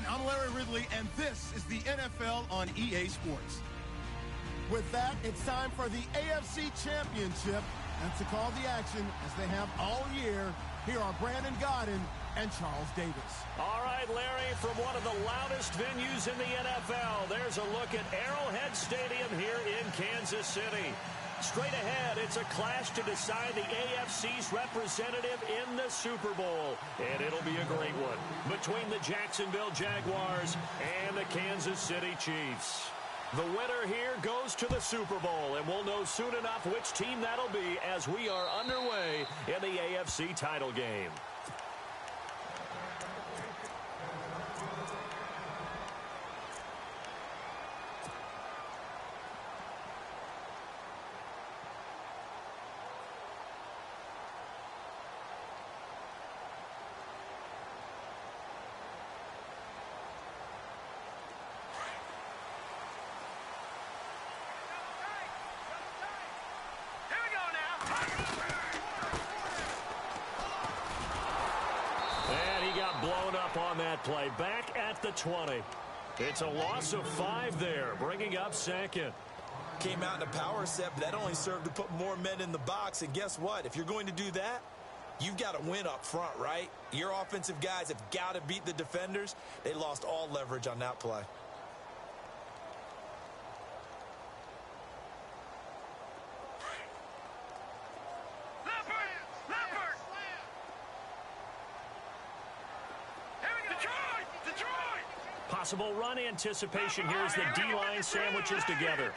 everyone, I'm Larry Ridley, and this is the NFL on EA Sports. With that, it's time for the AFC Championship. And to call the action, as they have all year, here are Brandon Gaudin and Charles Davis. All right, Larry, from one of the loudest venues in the NFL, there's a look at Arrowhead Stadium here in Kansas City. Straight ahead, it's a clash to decide the AFC's representative in the Super Bowl. And it'll be a great one between the Jacksonville Jaguars and the Kansas City Chiefs. The winner here goes to the Super Bowl, and we'll know soon enough which team that'll be as we are underway in the AFC title game. Blown up on that play. Back at the 20. It's a loss of 5 there, bringing up second. Came out in a power set, but that only served to put more men in the box. And guess what? If you're going to do that, you've got to win up front, right? Your offensive guys have got to beat the defenders. They lost all leverage on that play. Possible run anticipation here as the D-line sandwiches together.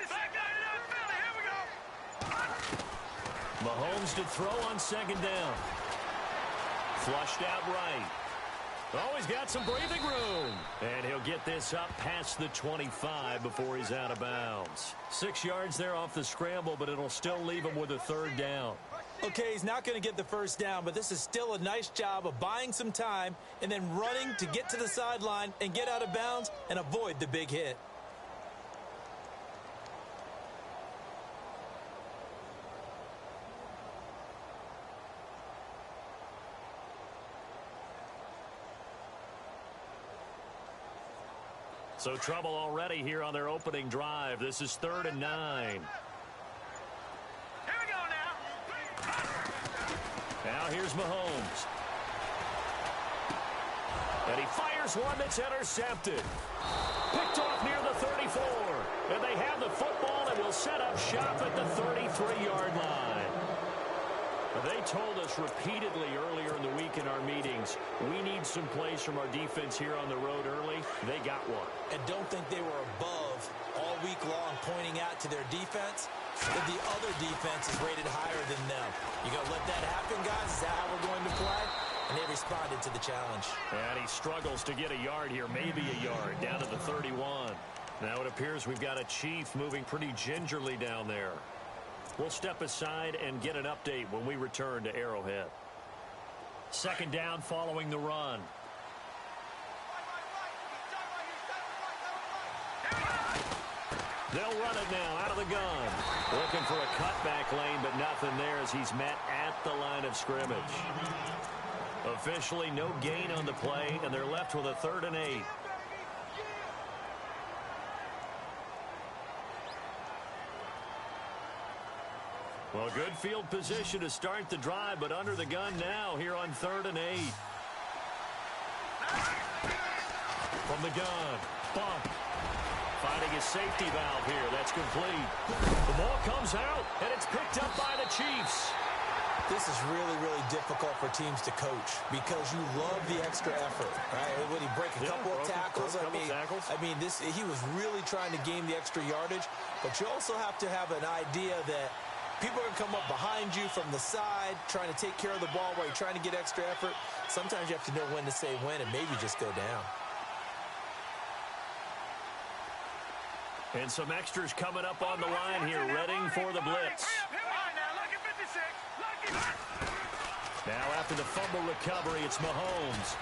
Mahomes to throw on second down. Flushed out right. Oh, he's got some breathing room. And he'll get this up past the 25 before he's out of bounds. 6 yards there off the scramble, but it'll still leave him with a third down. Okay, he's not going to get the first down, but this is still a nice job of buying some time and then running to get to the sideline and get out of bounds and avoid the big hit. So trouble already here on their opening drive. This is 3rd and 9. Now here's Mahomes. And he fires one that's intercepted. Picked off near the 34. And they have the football and will set up shop at the 33-yard line. They told us repeatedly earlier in the week in our meetings, we need some plays from our defense here on the road early. They got one. And don't think they were above all week long pointing out to their defense that the other defense is rated higher than them. You going to let that happen, guys? Is that how we're going to play? And they responded to the challenge. And he struggles to get a yard here, maybe a yard, down to the 31. Now it appears we've got a Chief moving pretty gingerly down there. We'll step aside and get an update when we return to Arrowhead. Second down following the run. They'll run it now out of the gun. Looking for a cutback lane, but nothing there as he's met at the line of scrimmage. Officially no gain on the play, and they're left with a 3rd and 8. Well, good field position to start the drive, but under the gun now here on 3rd and 8. From the gun, bump. Finding his safety valve here. That's complete. The ball comes out, and it's picked up by the Chiefs. This is really, really difficult for teams to coach because you love the extra effort, right? When he break a couple of tackles, I mean, he was really trying to gain the extra yardage, but you also have to have an idea that people are going to come up behind you from the side, trying to take care of the ball while you're trying to get extra effort. Sometimes you have to know when to say when and maybe just go down. And some extras coming up on the line here, readying for the blitz. Now after the fumble recovery, it's Mahomes.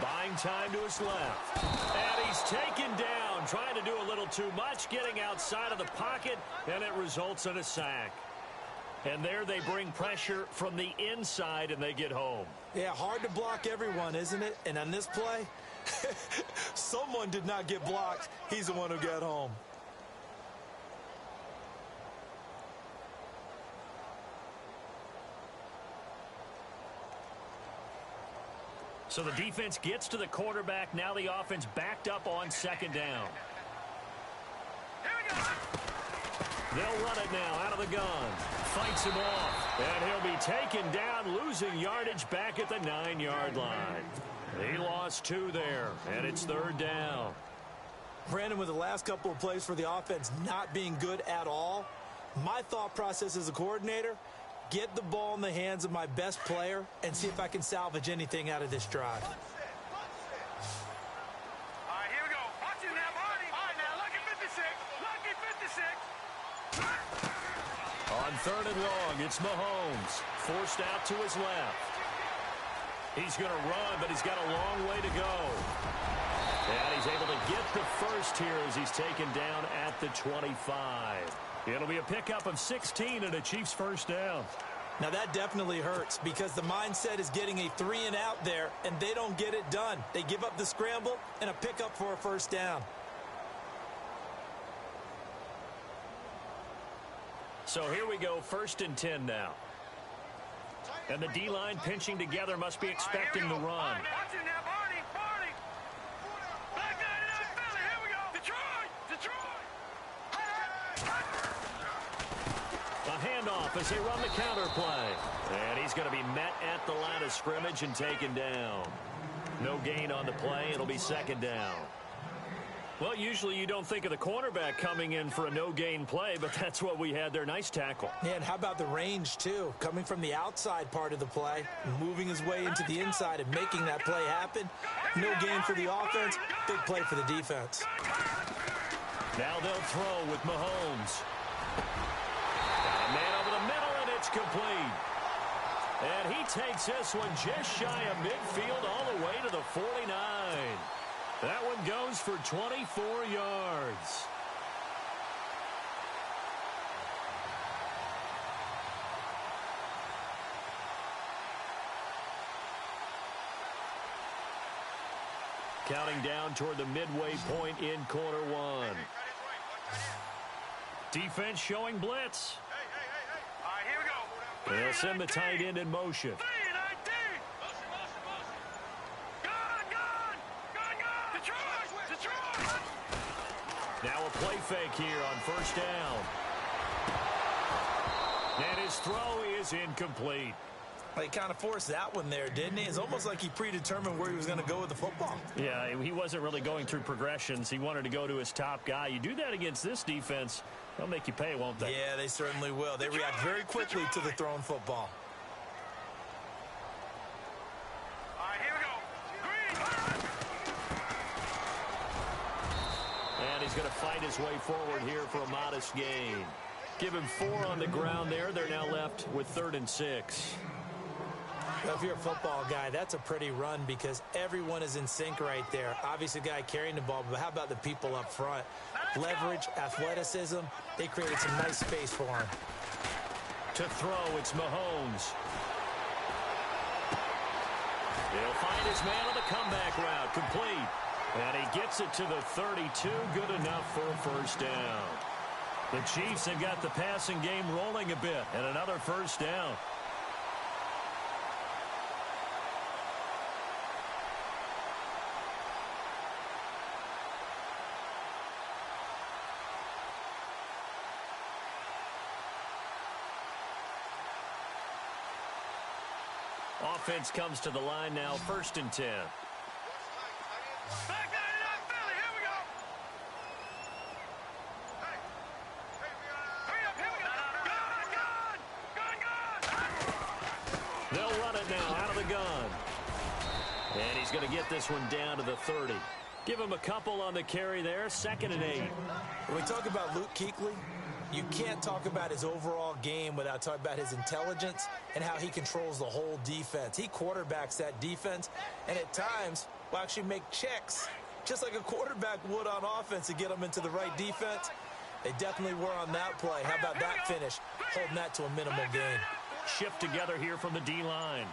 Buying time to his left. And he's taken down, trying to do a little too much, getting outside of the pocket, and it results in a sack. And there they bring pressure from the inside, and they get home. Yeah, hard to block everyone, isn't it? And on this play, someone did not get blocked. He's the one who got home. So the defense gets to the quarterback. Now the offense backed up on second down. Here we go. They'll run it now out of the gun. Fights him off. And he'll be taken down, losing yardage back at the 9-yard line. He lost 2 there, and it's third down. Brandon, with the last couple of plays for the offense not being good at all, my thought process as a coordinator, get the ball in the hands of my best player and see if I can salvage anything out of this drive. All right, here we go. Watch it now, Barney. All right, now, lucky 56. Lucky 56. On third and long, it's Mahomes. Forced out to his left. He's going to run, but he's got a long way to go. And he's able to get the first here as he's taken down at the 25. It'll be a pickup of 16 and a Chiefs first down. Now that definitely hurts because the mindset is getting a 3-and-out there, and they don't get it done. They give up the scramble and a pickup for a first down. So here we go, 1st and 10 now. And the D-line pinching together must be expecting the run. Watch it now, Barney. Barney. Back down in that Philly. Here we go. Detroit. Detroit. A handoff as they run the counter play. And he's going to be met at the line of scrimmage and taken down. No gain on the play. It'll be second down. Well, usually you don't think of the cornerback coming in for a no-gain play, but that's what we had there. Nice tackle. Yeah, and how about the range, too? Coming from the outside part of the play, moving his way into the inside and making that play happen. No gain for the offense, big play for the defense. Now they'll throw with Mahomes. Got a man over the middle, and it's complete. And he takes this one just shy of midfield all the way to the 49. That one goes for 24 yards. Counting down toward the midway point in quarter one. Defense showing blitz. All right, here we go. They'll send the tight end in motion. Now a play fake here on first down. And his throw is incomplete. He kind of forced that one there, didn't he? It's almost like he predetermined where he was going to go with the football. Yeah, he wasn't really going through progressions. He wanted to go to his top guy. You do that against this defense, they'll make you pay, won't they? Yeah, they certainly will. They react very quickly to the thrown football. All right, here we go. And he's going to fight his way forward here for a modest gain. Give him 4 on the ground there. They're now left with 3rd and 6. Well, if you're a football guy, that's a pretty run because everyone is in sync right there. Obviously, the guy carrying the ball, but how about the people up front? Leverage, athleticism, they created some nice space for him. To throw, it's Mahomes. He'll find his man on the comeback route, complete. And he gets it to the 32, good enough for a first down. The Chiefs have got the passing game rolling a bit, and another first down. Offense comes to the line now, 1st and 10. Back down in that Philly. Here we go. Hurry up, here we go. Gun. They'll run it now out of the gun. And he's going to get this one down to the 30. Give him a couple on the carry there, 2nd and 8. When we talk about Luke Kuechly, you can't talk about his overall game without talking about his intelligence and how he controls the whole defense. He quarterbacks that defense, and at times will actually make checks, just like a quarterback would on offense to get them into the right defense. They definitely were on that play. How about that finish? Holding that to a minimal gain. Shift together here from the D-line.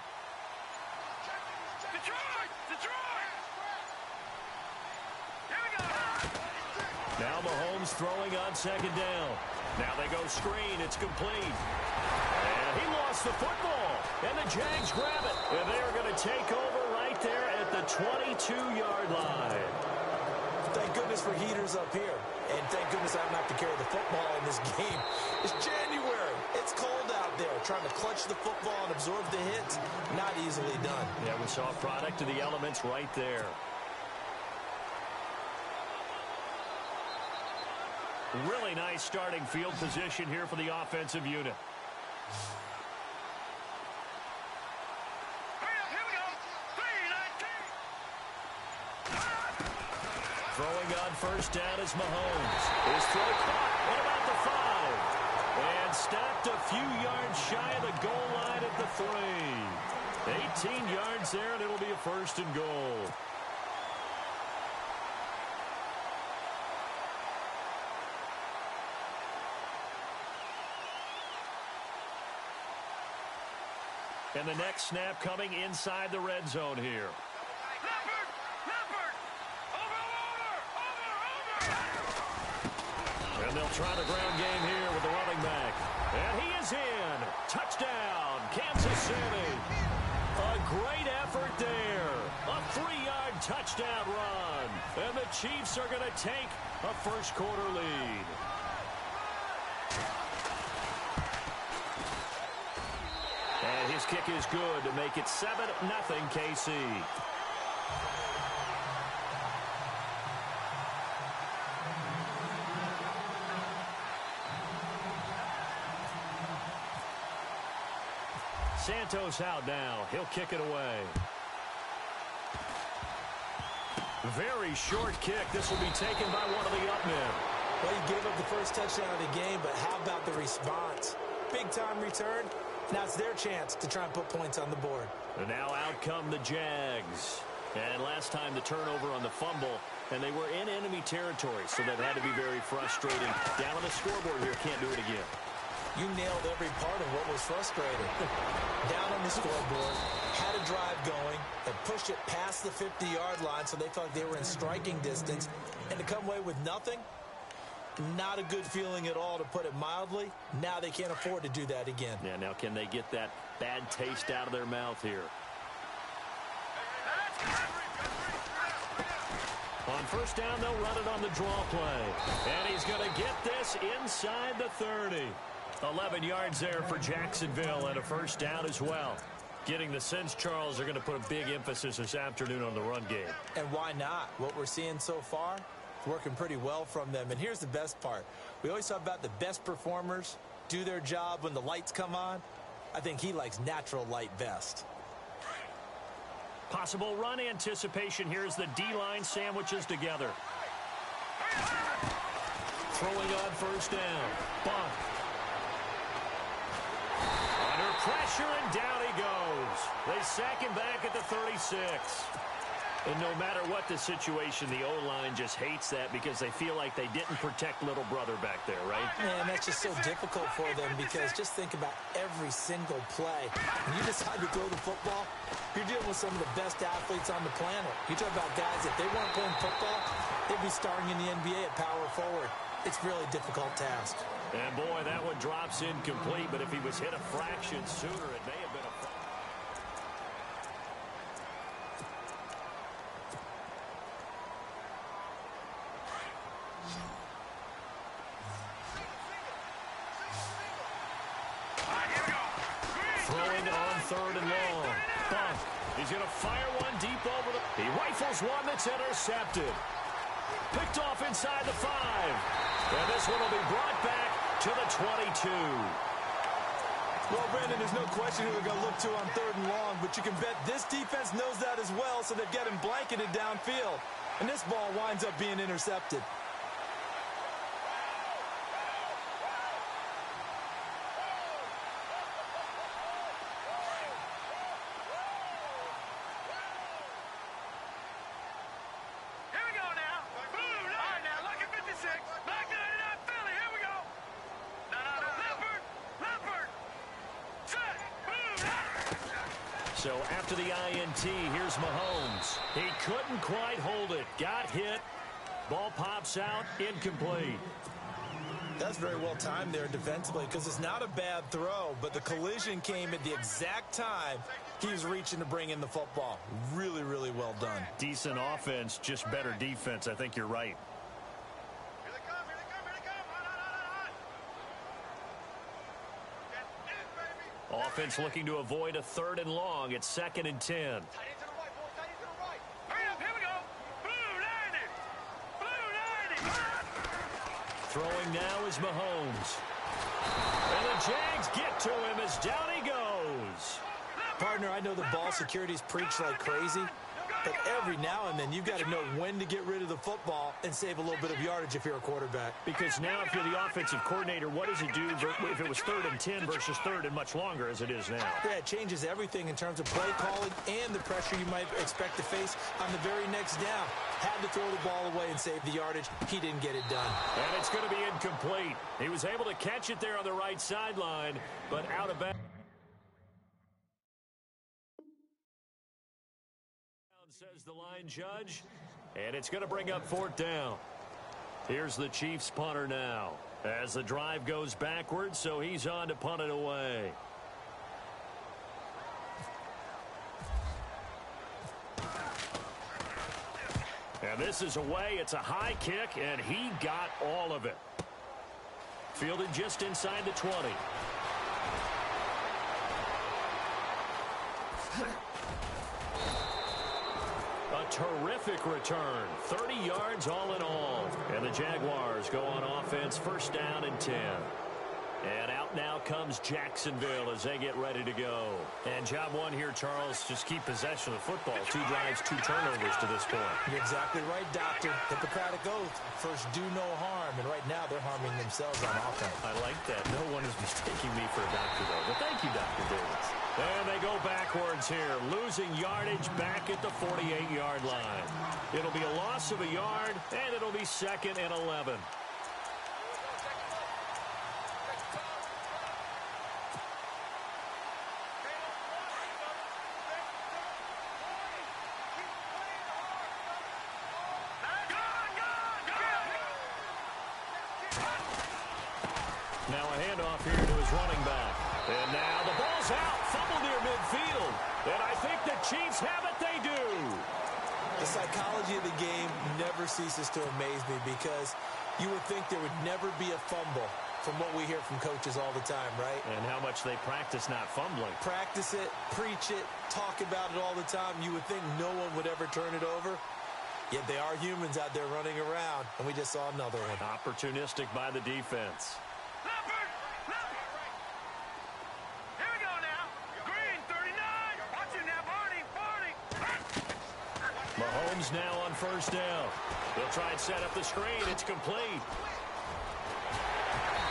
Now Mahomes throwing on second down. Now they go screen. It's complete. And he lost the football. And the Jags grab it. And they are going to take over right there at the 22-yard line. Thank goodness for heaters up here. And thank goodness I don't have to carry the football in this game. It's January. It's cold out there. Trying to clutch the football and absorb the hits, not easily done. Yeah, we saw a product of the elements right there. Really nice starting field position here for the offensive unit. Throwing on first down is Mahomes. His throw caught at about the 5. And stopped a few yards shy of the goal line at the 3. 18 yards there, and it'll be a first and goal. And the next snap coming inside the red zone here. And they'll try the ground game here with the running back. And he is in. Touchdown, Kansas City. A great effort there. A 3-yard touchdown run. And the Chiefs are going to take a first-quarter lead. And his kick is good to make it 7-0 KC. Santos out now. He'll kick it away. Very short kick. This will be taken by one of the up men. Well, he gave up the first touchdown of the game, but how about the response? Big-time return. Now it's their chance to try and put points on the board. And now out come the Jags. And last time the turnover on the fumble, and they were in enemy territory, so that had to be very frustrating. Down on the scoreboard here, can't do it again. You nailed every part of what was frustrating. Down on the scoreboard, had a drive going, and pushed it past the 50-yard line so they felt they were in striking distance, and to come away with nothing, not a good feeling at all, to put it mildly. Now they can't afford to do that again. Yeah, now can they get that bad taste out of their mouth here? On first down, they'll run it on the draw play. And he's going to get this inside the 30. 11 yards there for Jacksonville, and a first down as well. Getting the sense, Charles, are going to put a big emphasis this afternoon on the run game. And why not? What we're seeing so far, working pretty well from them. And here's the best part. We always talk about the best performers do their job when the lights come on. I think he likes natural light best. Possible run anticipation here as the D-line sandwiches together. Throwing on first down. Bump. Under pressure, and down he goes. They sack him back at the 36. And no matter what the situation, the O-line just hates that because they feel like they didn't protect little brother back there, right? Man, that's just so difficult for them because just think about every single play. When you decide to throw the football, you're dealing with some of the best athletes on the planet. You talk about guys, if they weren't playing football, they'd be starring in the NBA at power forward. It's really a difficult task. And boy, that one drops incomplete, but if he was hit a fraction sooner, it may have been a... Throwing on third and long. Bunt. He's going to fire one deep over the... He rifles one that's intercepted. Picked off inside the 5. And this one will be brought back to the 22. Well, Brandon, there's no question who they're going to look to on third and long, but you can bet this defense knows that as well, so they've got him blanketed downfield. And this ball winds up being intercepted. Here we go now. All right, now, look at 56. Back to 99 Philly. Here So after the INT, here's Mahomes. He couldn't quite hold it. Got hit. Ball pops out. Incomplete. That's very well timed there defensively because it's not a bad throw, but the collision came at the exact time he was reaching to bring in the football. Really, really well done. Decent offense, just better defense. I think you're right. Offense looking to avoid a 3rd and long. It's 2nd and 10. Throwing now is Mahomes. And the Jags get to him as down he goes. Partner, I know the ball security's preached like crazy, but every now and then you've got to know when to get rid of the football and save a little bit of yardage if you're a quarterback. Because now if you're the offensive coordinator, what does it do if it was 3rd and 10 versus 3rd and much longer as it is now? Yeah, it changes everything in terms of play calling and the pressure you might expect to face on the very next down. Had to throw the ball away and save the yardage. He didn't get it done. And it's going to be incomplete. He was able to catch it there on the right sideline, but out of bounds. Says the line judge, and it's going to bring up 4th down. Here's the Chiefs punter now as the drive goes backwards, so he's on to punt it away. And this is away. It's a high kick, and he got all of it. Fielded just inside the 20. A terrific return. 30 yards all in all. And the Jaguars go on offense, 1st down and 10. And out now comes Jacksonville as they get ready to go. And job one here, Charles, just keep possession of the football. 2 drives, 2 turnovers to this point. You're exactly right, Doctor. Hippocratic oath. First, do no harm. And right now, they're harming themselves on offense. I like that. No one is mistaking me for a doctor, though. But thank you, Dr. Davis. And they go backwards here, losing yardage back at the 48-yard line. It'll be a loss of a yard, and it'll be 2nd and 11. Now a handoff here to his running back. And now the ball's out. Fumble near midfield. And I think the Chiefs have it. They do. The psychology of the game never ceases to amaze me because you would think there would never be a fumble from what we hear from coaches all the time, right? And how much they practice not fumbling. Practice it, preach it, talk about it all the time. You would think no one would ever turn it over. Yet they are humans out there running around, and we just saw another one. Opportunistic by the defense. Mahomes now on 1st down. They'll try and set up the screen. It's complete.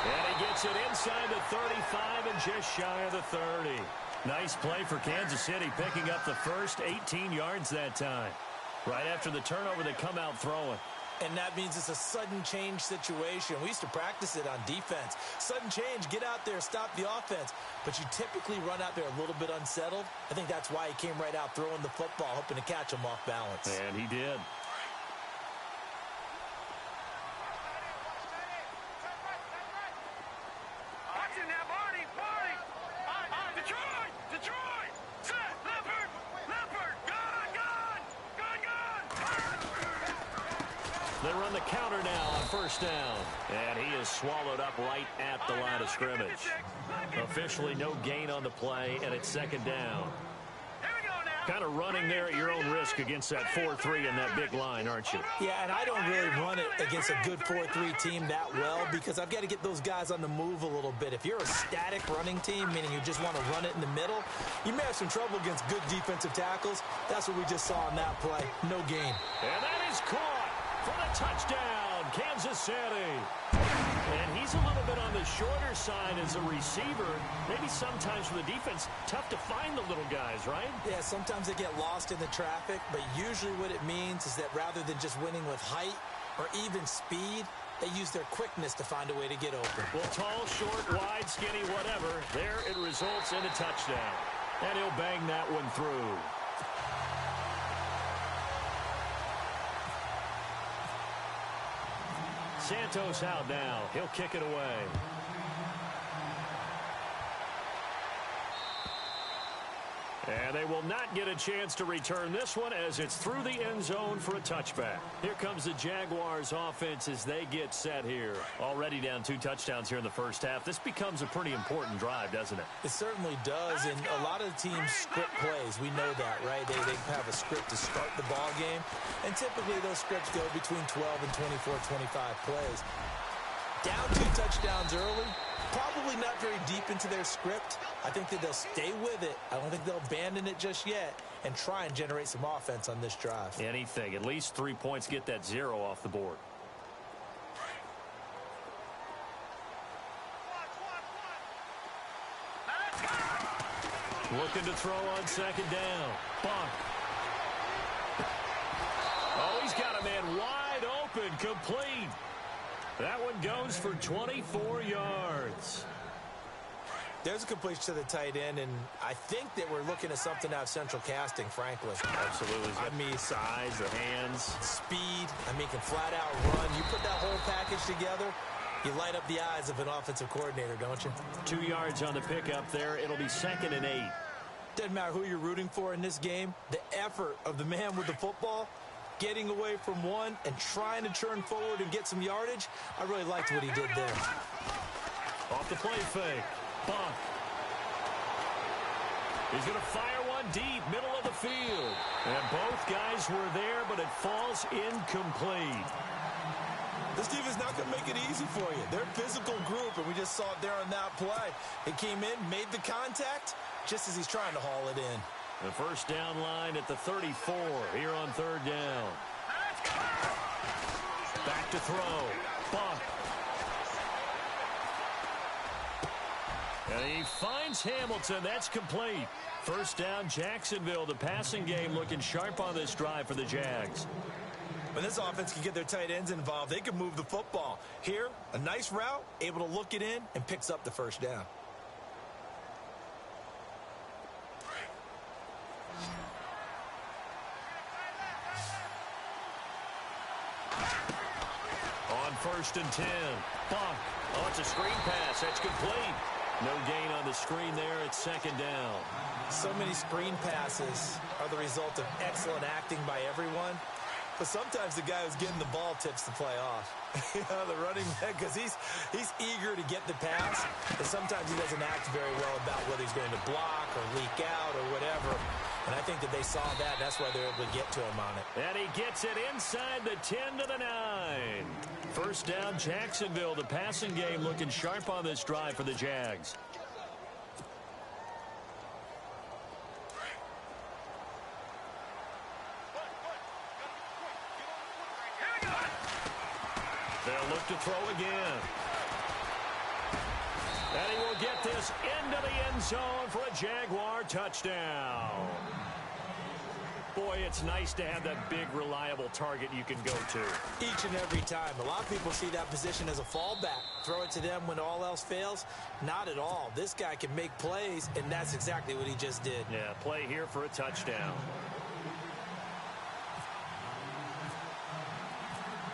And he gets it inside the 35 and just shy of the 30. Nice play for Kansas City, picking up the first 18 yards that time. Right after the turnover, they come out throwing. And that means it's a sudden change situation. We used to practice it on defense. Sudden change, get out there, stop the offense. But you typically run out there a little bit unsettled. I think that's why he came right out throwing the football, hoping to catch him off balance. And he did. They run the counter now on 1st down. And he is swallowed up right at the line of scrimmage. Officially no gain on the play, and it's 2nd down. Kind of running there at your own risk against that 4-3 and that big line, aren't you? Yeah, and I don't really run it against a good 4-3 team that well because I've got to get those guys on the move a little bit. If you're a static running team, meaning you just want to run it in the middle, you may have some trouble against good defensive tackles. That's what we just saw in that play. No gain. And that is caught for the touchdown, Kansas City. And he's a little bit on the shorter side as a receiver. Maybe sometimes for the defense, tough to find the little guys, right? Yeah, sometimes they get lost in the traffic, but usually what it means is that rather than just winning with height or even speed, they use their quickness to find a way to get open. Well, tall, short, wide, skinny, whatever, there it results in a touchdown. And he'll bang that one through. Santos out now. He'll kick it away. And they will not get a chance to return this one as it's through the end zone for a touchback. Here comes the Jaguars offense as they get set here. Already down 2 touchdowns here in the first half. This becomes a pretty important drive, doesn't it? It certainly does, and a lot of the teams script plays. We know that, right? They have a script to start the ball game, and typically those scripts go between 12 and 24, 25 plays. Down 2 touchdowns early. Probably not very deep into their script. I think that they'll stay with it. I don't think they'll abandon it just yet and try and generate some offense on this drive. Anything. At least 3 points, get that 0 off the board. Looking to throw on second down. Bunk. Oh, he's got a man wide open, complete. That one goes for 24 yards. There's a completion to the tight end, and I think that we're looking at something out of central casting, frankly. Absolutely. I mean, size, the hands. Speed. I mean, can flat out run. You put that whole package together, you light up the eyes of an offensive coordinator, don't you? 2 yards on the pickup there. It'll be 2nd and 8. Doesn't matter who you're rooting for in this game. The effort of the man with the football, getting away from one and trying to turn forward and get some yardage, I really liked what he did there. Off the play fake. Bunk. He's going to fire one deep, middle of the field. And both guys were there, but it falls incomplete. This defense is not going to make it easy for you. They're a physical group, and we just saw it there on that play. It came in, made the contact, just as he's trying to haul it in. The first down line at the 34 here on 3rd down. Back to throw. Bunk. And he finds Hamilton. That's complete. First down, Jacksonville. The passing game looking sharp on this drive for the Jags. When this offense can get their tight ends involved, they can move the football. Here, a nice route, able to look it in, and picks up the first down. On 1st and 10. Bunk. Oh, it's a screen pass. That's complete. No gain on the screen there. It's 2nd down. So many screen passes are the result of excellent acting by everyone. But sometimes the guy who's getting the ball tips the play off. You know, the running back, because he's eager to get the pass, and sometimes he doesn't act very well about whether he's going to block or leak out or whatever. And I think that they saw that, and that's why they're able to get to him on it. And he gets it inside the 10 to the 9. First down, Jacksonville. The passing game looking sharp on this drive for the Jags. They'll look to throw again. And he will get this into the end zone for a Jaguar touchdown. Boy, it's nice to have that big, reliable target you can go to. Each and every time. A lot of people see that position as a fallback. Throw it to them when all else fails. Not at all. This guy can make plays, and that's exactly what he just did. Yeah, play here for a touchdown.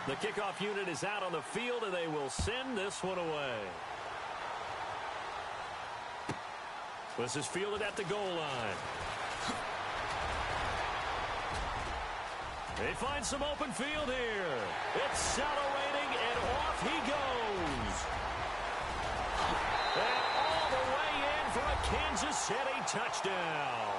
The kickoff unit is out on the field, and they will send this one away. This is fielded at the goal line. They find some open field here. Accelerating, and off he goes. And all the way in for a Kansas City touchdown.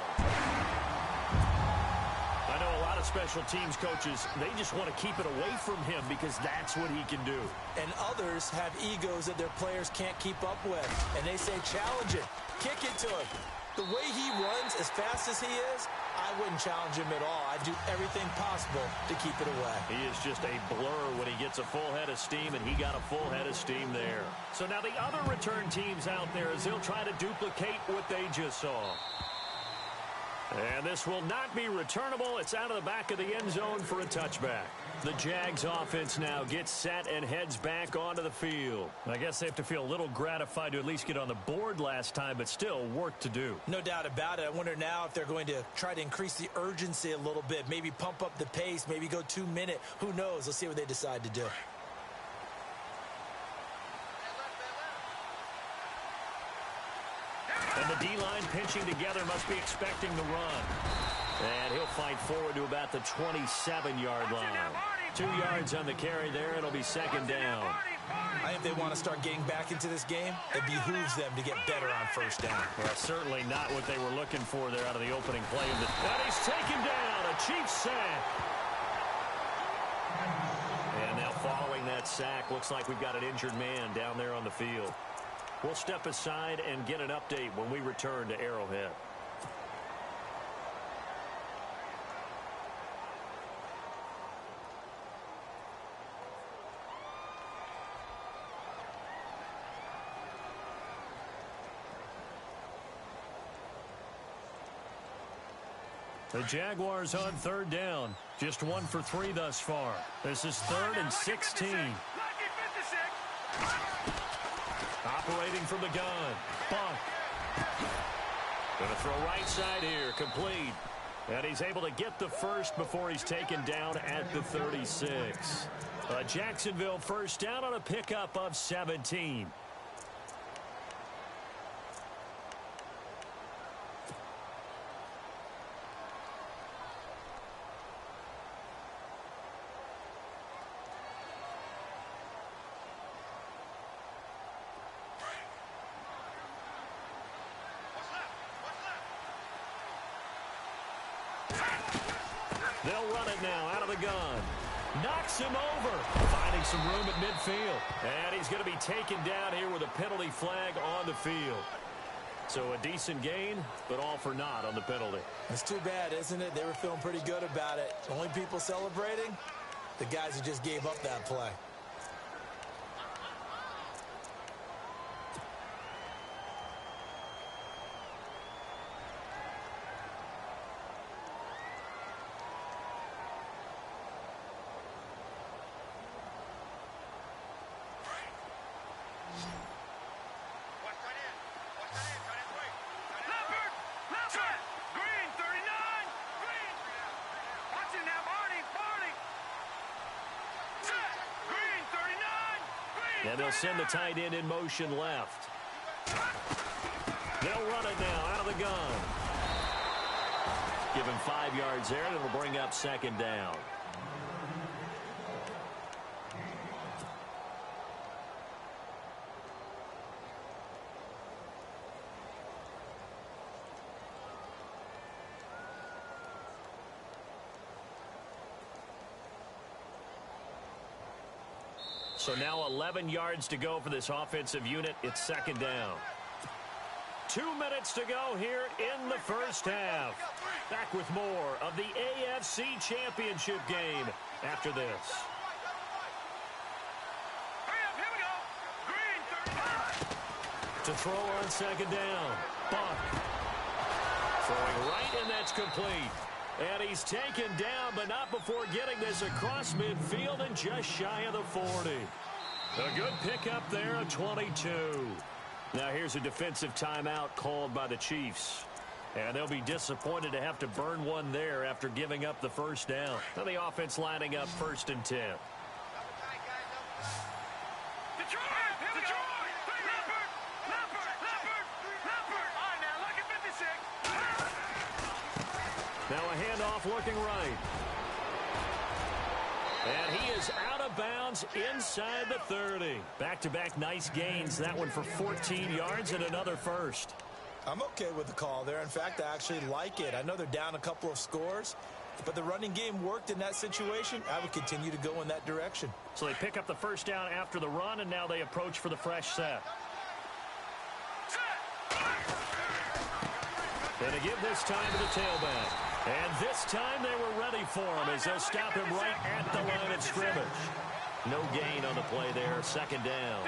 I know a lot of special teams coaches, they just want to keep it away from him because that's what he can do. And others have egos that their players can't keep up with. And they say, challenge it. Kick it to him. The way he runs as fast as he is, I wouldn't challenge him at all. I'd do everything possible to keep it away. He is just a blur when he gets a full head of steam, and he got a full head of steam there. So now the other return teams out there as they'll try to duplicate what they just saw. And this will not be returnable. It's out of the back of the end zone for a touchback. The Jags offense now gets set and heads back onto the field. I guess they have to feel a little gratified to at least get on the board last time, but still work to do. No doubt about it. I wonder now if they're going to try to increase the urgency a little bit, maybe pump up the pace, maybe go 2 minute. Who knows? Let's see what they decide to do. And the D-line pinching together must be expecting the run. And he'll fight forward to about the 27-yard line. 2 yards on the carry there. It'll be second down. I think they want to start getting back into this game. It behooves them to get better on first down. Well, certainly not what they were looking for there out of the opening play. And he's taken down. A Chiefs sack. And now following that sack, looks like we've got an injured man down there on the field. We'll step aside and get an update when we return to Arrowhead. The Jaguars on third down. Just 1 for 3 thus far. This is 3rd and 16. Operating from the gun. Bunk. Going to throw right side here. Complete. And he's able to get the first before he's taken down at the 36. Jacksonville first down on a pickup of 17. They'll run it now out of the gun. Knocks him over. Finding some room at midfield. And he's going to be taken down here with a penalty flag on the field. So a decent gain, but all for naught on the penalty. It's too bad, isn't it? They were feeling pretty good about it. Only people celebrating? The guys who just gave up that play. And they'll send the tight end in motion left. They'll run it now out of the gun. Give him 5 yards there, and it'll bring up second down. So now 11 yards to go for this offensive unit. It's second down. 2 minutes to go here in the first half. Back with more of the AFC Championship game after this. To throw on second down. Buck. Throwing right, and that's complete. And he's taken down, but not before getting this across midfield and just shy of the 40. A good pickup there of 22. Now here's a defensive timeout called by the Chiefs. And they'll be disappointed to have to burn one there after giving up the first down. Now the offense lining up 1st and 10. Now a handoff looking right. And he is out of bounds inside the 30. Back-to-back nice gains. That one for 14 yards and another first. I'm okay with the call there. In fact, I actually like it. I know they're down a couple of scores, but the running game worked in that situation. I would continue to go in that direction. So they pick up the first down after the run, and now they approach for the fresh set. And to give this time to the tailback. And this time they were ready for him as they'll stop him right at the line of scrimmage. No gain on the play there. Second down.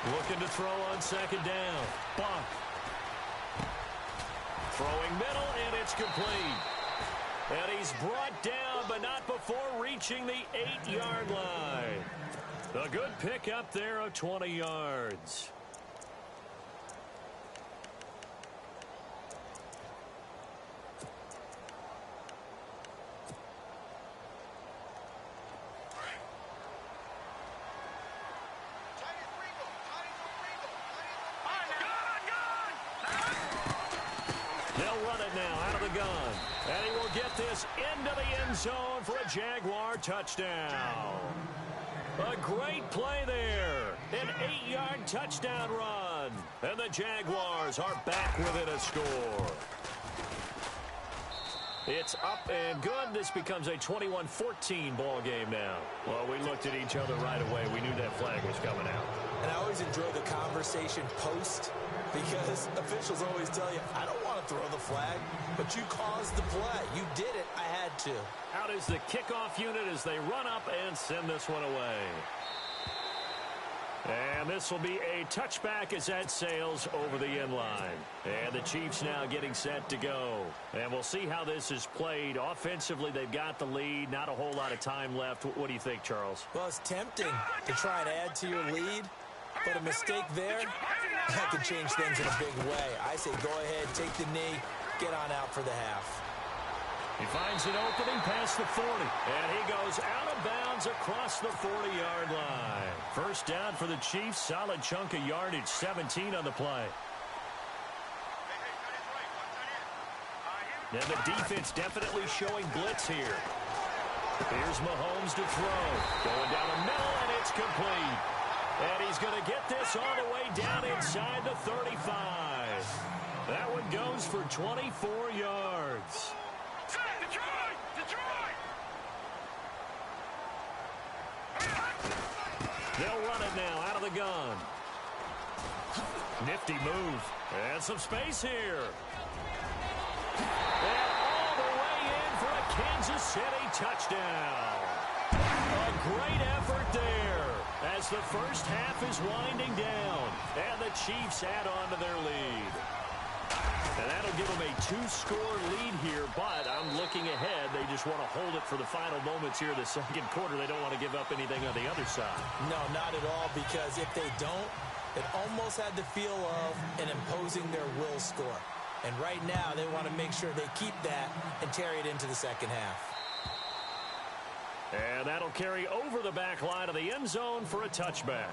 Looking to throw on second down. Buck. Throwing middle, and it's complete. And he's brought down, but not before reaching the 8-yard line. A good pick up there of 20 yards. They'll run it now out of the gun. And he will get this into the end zone for a Jaguar touchdown. A great play there. An 8-yard touchdown run. And the Jaguars are back within a score. It's up and good. This becomes a 21-14 ball game now. Well, we looked at each other right away. We knew that flag was coming out. And I always enjoy the conversation post, because officials always tell you, I don't want to throw the flag, but you caused the play. You did it. I had to. Out is the kickoff unit as they run up and send this one away. And this will be a touchback as that sails over the end line. And the Chiefs now getting set to go. And we'll see how this is played. Offensively, they've got the lead. Not a whole lot of time left. What do you think, Charles? Well, it's tempting to try and add to your lead, but a mistake there, that could change things in a big way. I say go ahead, take the knee, get on out for the half. He finds an opening past the 40, and he goes out of bounds across the 40-yard line. First down for the Chiefs, solid chunk of yardage, 17 on the play. Now the defense definitely showing blitz here. Here's Mahomes to throw. Going down the middle, and it's complete. And he's going to get this all the way down inside the 35. That one goes for 24 yards. They'll run it now out of the gun. Nifty move. And some space here. And all the way in for a Kansas City touchdown. A great effort there as the first half is winding down. And the Chiefs add on to their lead. And that'll give them a 2-score lead here, but I'm looking ahead. They just want to hold it for the final moments here of the second quarter. They don't want to give up anything on the other side. No, not at all, because if they don't, it almost had the feel of an imposing their will score. And right now, they want to make sure they keep that and carry it into the second half. And that'll carry over the back line of the end zone for a touchback.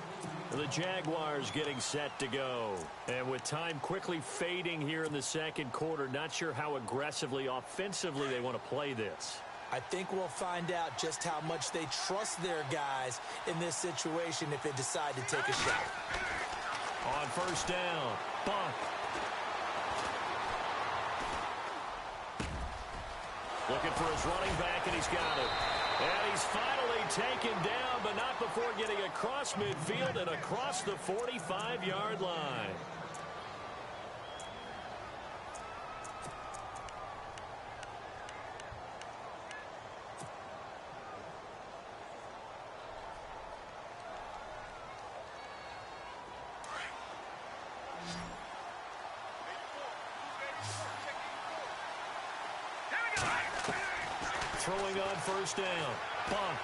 The Jaguars getting set to go. And with time quickly fading here in the second quarter, not sure how aggressively, offensively they want to play this. I think we'll find out just how much they trust their guys in this situation if they decide to take a shot. On first down, Buck. Looking for his running back, and he's got it. And he's finally taken down, but not before getting across midfield and across the 45-yard line. Throwing on first down. Bump.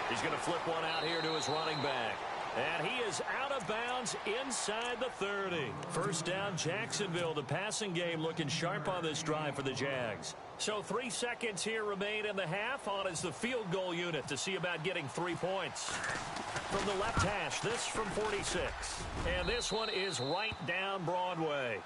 He's going to flip one out here to his running back. And he is out of bounds inside the 30. First down, Jacksonville. The passing game looking sharp on this drive for the Jags. So 3 seconds here remain in the half. On is the field goal unit to see about getting 3 points. From the left hash, this from 46. And this one is right down Broadway.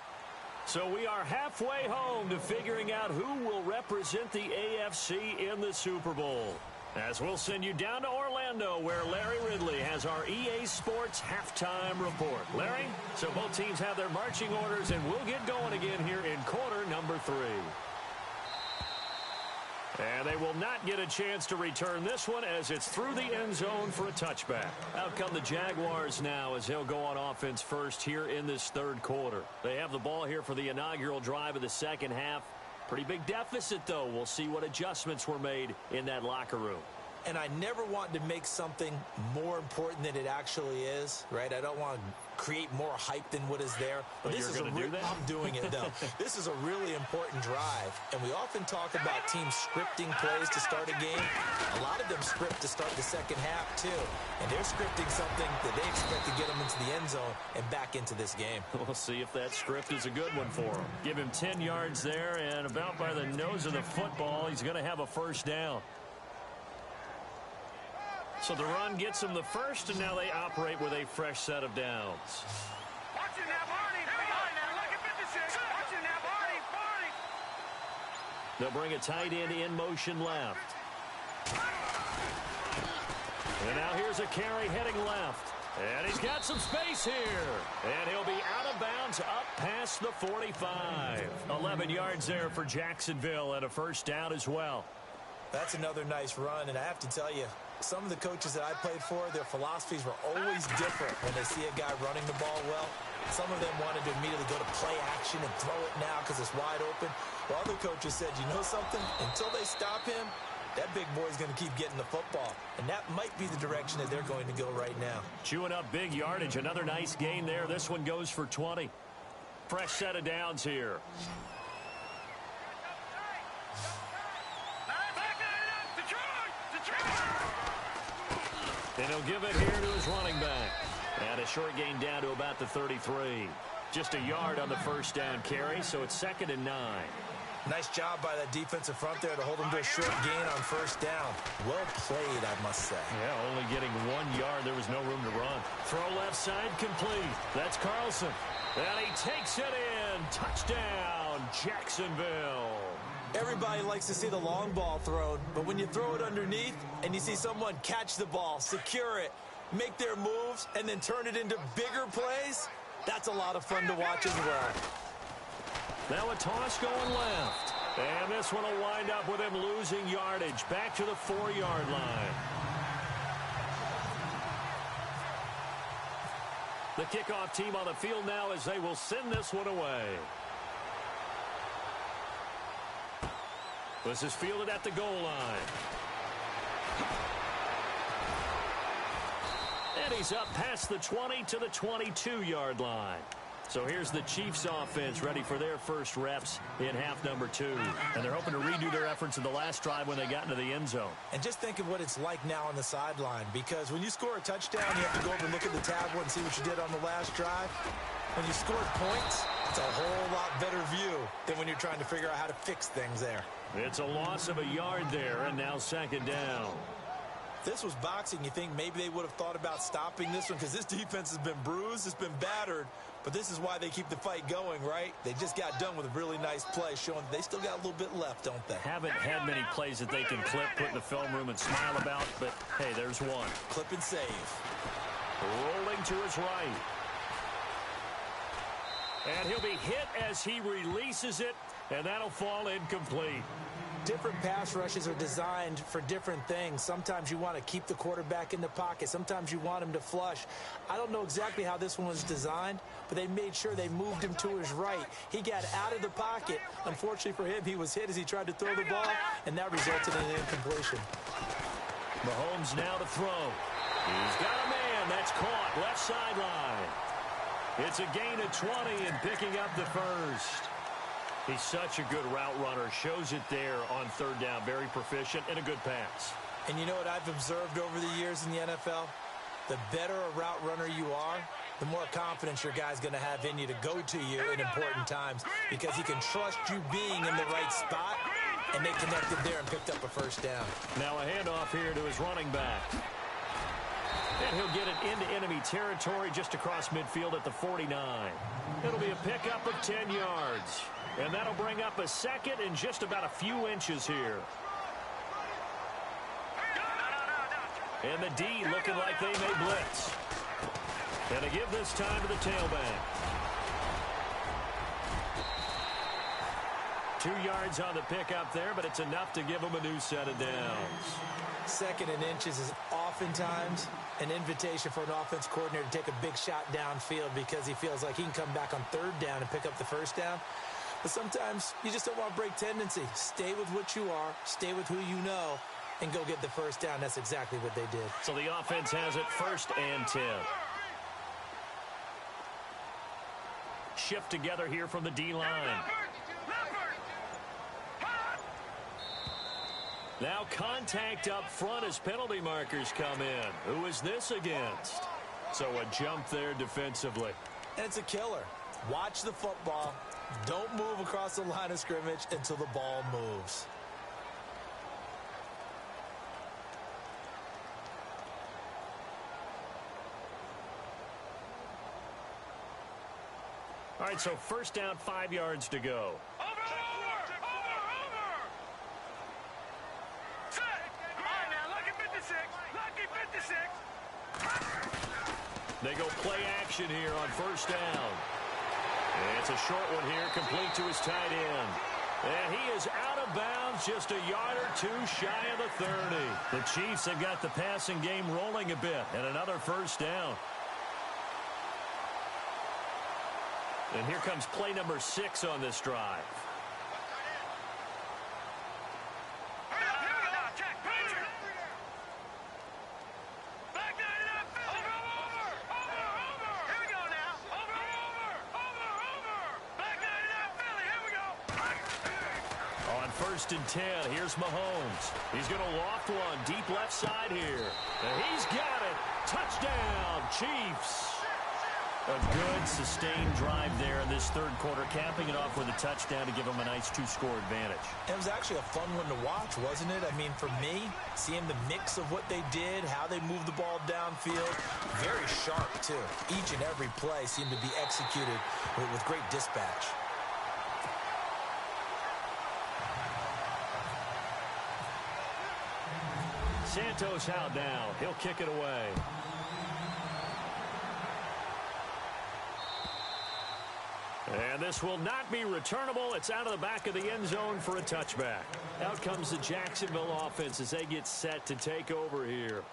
So we are halfway home to figuring out who will represent the AFC in the Super Bowl. As we'll send you down to Orlando, where Larry Ridley has our EA Sports halftime report. Larry, so both teams have their marching orders, and we'll get going again here in quarter number 3. And they will not get a chance to return this one as it's through the end zone for a touchback. Out come the Jaguars now as they'll go on offense first here in this third quarter. They have the ball here for the inaugural drive of the second half. Pretty big deficit, though. We'll see what adjustments were made in that locker room. and I never want to make something more important than it actually is, right? I don't want to create more hype than what is there. But this is I'm doing it, though. This is a really important drive, and we often talk about teams scripting plays to start a game. A lot of them script to start the second half, too, and they're scripting something that they expect to get them into the end zone and back into this game. We'll see if that script is a good one for him. Give him 10 yards there, and about by the nose of the football, he's going to have a first down. So the run gets them the first, and now they operate with a fresh set of downs. Watch it now, Barney. Look at 56. Watch it now, Barney. They'll bring a tight end in motion left. And now here's a carry heading left. And he's got some space here. And he'll be out of bounds up past the 45. 11 yards there for Jacksonville and a first down as well. That's another nice run, and I have to tell you, some of the coaches that I played for, their philosophies were always different when they see a guy running the ball well. Some of them wanted to immediately go to play action and throw it now because it's wide open. While other coaches said, you know something? Until they stop him, that big boy's going to keep getting the football. And that might be the direction that they're going to go right now. Chewing up big yardage. Another nice gain there. This one goes for 20. Fresh set of downs here. And he'll give it here to his running back. And a short gain down to about the 33. Just a yard on the first down carry, so it's 2nd and 9. Nice job by that defensive front there to hold him to a short gain on first down. Well played, I must say. Yeah, only getting 1 yard. There was no room to run. Throw left side complete. That's Carlson. And he takes it in. Touchdown, Jacksonville. Everybody likes to see the long ball thrown, but when you throw it underneath and you see someone catch the ball, secure it, make their moves, and then turn it into bigger plays, that's a lot of fun to watch as well. Now a toss going left. And this one will wind up with him losing yardage back to the 4-yard line. The kickoff team on the field now as they will send this one away. This is fielded at the goal line. And he's up past the 20 to the 22-yard line. So here's the Chiefs offense ready for their first reps in half number 2. And they're hoping to redo their efforts in the last drive when they got into the end zone. And just think of what it's like now on the sideline, because when you score a touchdown, you have to go over and look at the tablet and see what you did on the last drive. When you scored points, it's a whole lot better view than when you're trying to figure out how to fix things there. It's a loss of a yard there, and now 2nd down. If this was boxing, you think maybe they would have thought about stopping this one, because this defense has been bruised, it's been battered, but this is why they keep the fight going, right? They just got done with a really nice play, showing they still got a little bit left, don't they? Haven't had many plays that they can clip, put in the film room, and smile about, but hey, there's one. Clip and save. Rolling to his right. And he'll be hit as he releases it, and that'll fall incomplete. Different pass rushes are designed for different things. Sometimes you want to keep the quarterback in the pocket. Sometimes you want him to flush. I don't know exactly how this one was designed, but they made sure they moved him to his right. He got out of the pocket. Unfortunately for him, he was hit as he tried to throw the ball, and that resulted in an incompletion. Mahomes now to throw. He's got a man. That's caught. Left sideline. It's a gain of 20 and picking up the first. He's such a good route runner. Shows it there on 3rd down. Very proficient and a good pass. And you know what I've observed over the years in the NFL? The better a route runner you are, the more confidence your guy's going to have in you to go to you in important times, because he can trust you being in the right spot, and they connected there and picked up a first down. Now a handoff here to his running back. And he'll get it into enemy territory just across midfield at the 49. It'll be a pickup of 10 yards. And that'll bring up a 2nd and just about a few inches here. And the D looking like they may blitz. And to give this time to the tailback. 2 yards on the pickup there, but it's enough to give them a new set of downs. 2nd and inches is oftentimes an invitation for an offense coordinator to take a big shot downfield, because he feels like he can come back on 3rd down and pick up the first down. But sometimes you just don't want to break tendency. Stay with what you are. Stay with who you know. and go get the first down. That's exactly what they did. So the offense has it 1st and 10. Shift together here from the D-line. Now contact up front as penalty markers come in. Who is this against? So a jump there defensively. And it's a killer. Watch the football. Don't move across the line of scrimmage until the ball moves. All right, so 1st down, 5 yards to go. They go play action here on 1st down. And it's a short one here, complete to his tight end. And he is out of bounds, just a yard or two shy of the 30. The Chiefs have got the passing game rolling a bit, and another 1st down. And here comes play number 6 on this drive. On 1st and 10, here's Mahomes. He's going to loft one deep left side here. And he's got it. Touchdown, Chiefs. A good, sustained drive there in this 3rd quarter, capping it off with a touchdown to give them a nice 2-score advantage. It was actually a fun one to watch, wasn't it? I mean, for me, seeing the mix of what they did, how they moved the ball downfield, very sharp, too. Each and every play seemed to be executed with great dispatch. Santos out now. He'll kick it away. And this will not be returnable. It's out of the back of the end zone for a touchback. Out comes the Jacksonville offense as they get set to take over here.